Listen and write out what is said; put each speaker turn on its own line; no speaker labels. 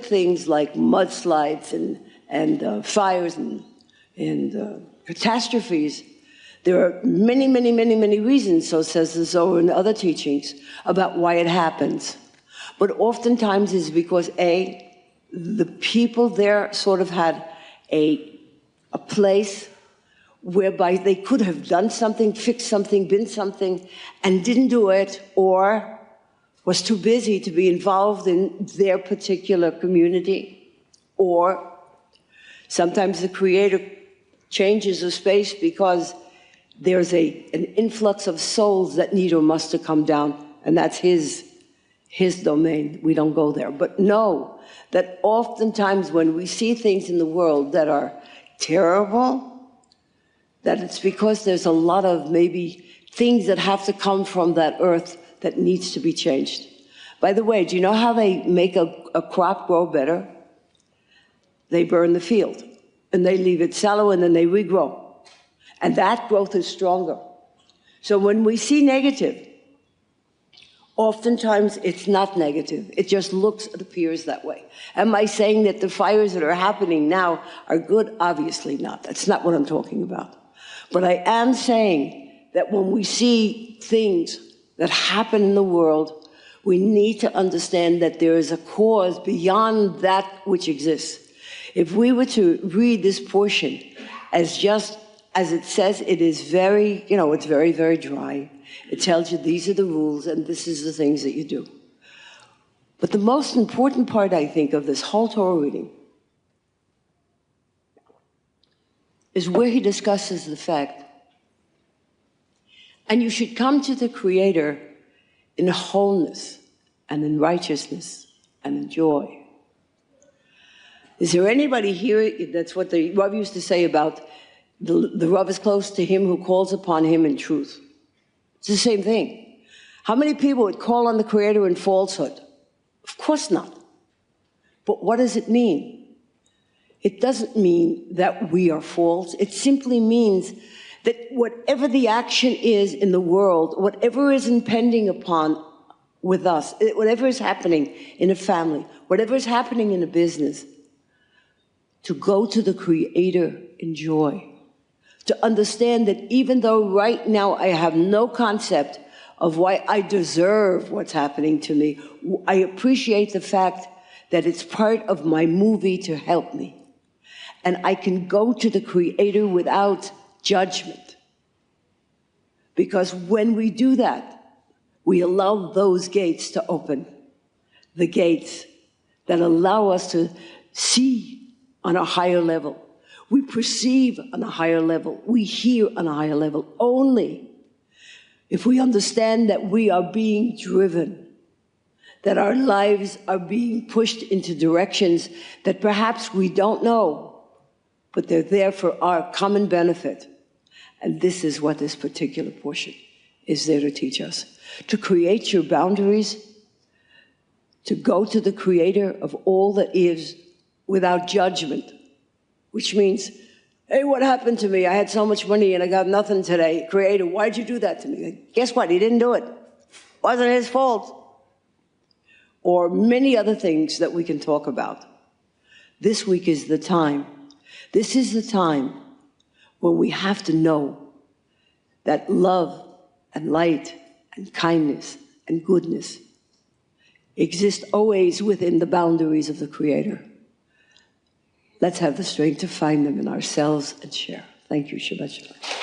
things like mudslides and fires and catastrophes, there are many, many, many, many reasons, so says the Zohar and other teachings, about why it happens. But oftentimes it's because, A, the people there sort of had a place whereby they could have done something, fixed something, been something, and didn't do it, or was too busy to be involved in their particular community. Or sometimes the Creator changes the space because there's an influx of souls that need or must to come down, and that's his domain. We don't go there. But know that oftentimes when we see things in the world that are terrible, that it's because there's a lot of maybe things that have to come from that earth that needs to be changed. By the way, do you know how they make a crop grow better? They burn the field, and they leave it fallow, and then they regrow. And that growth is stronger. So when we see negative, oftentimes it's not negative. It just it appears that way. Am I saying that the fires that are happening now are good? Obviously not. That's not what I'm talking about. But I am saying that when we see things that happen in the world, we need to understand that there is a cause beyond that which exists. If we were to read this portion as just as it says, it is very, it's very, very dry. It tells you these are the rules and this is the things that you do. But the most important part, I think, of this whole Torah reading is where he discusses the fact, and you should come to the Creator in wholeness and in righteousness and in joy. Is there anybody here, that's what the Rav used to say about the Rav is close to him who calls upon him in truth. It's the same thing. How many people would call on the Creator in falsehood? Of course not. But what does it mean? It doesn't mean that we are false. It simply means that whatever the action is in the world, whatever is impending upon with us, whatever is happening in a family, whatever is happening in a business, to go to the Creator in joy. To understand that even though right now I have no concept of why I deserve what's happening to me, I appreciate the fact that it's part of my movie to help me. And I can go to the Creator without judgment. Because when we do that, we allow those gates to open. The gates that allow us to see on a higher level. We perceive on a higher level. We hear on a higher level. Only if we understand that we are being driven, that our lives are being pushed into directions that perhaps we don't know, but they're there for our common benefit. And this is what this particular portion is there to teach us. To create your boundaries, to go to the Creator of all that is without judgment. Which means, hey, what happened to me? I had so much money and I got nothing today. Creator, why'd you do that to me? Guess what? He didn't do it. Wasn't his fault. Or many other things that we can talk about. This week is the time. This is the time when we have to know that love and light and kindness and goodness exist always within the boundaries of the Creator. Let's have the strength to find them in ourselves and share. Thank you. Shabbat Shalom.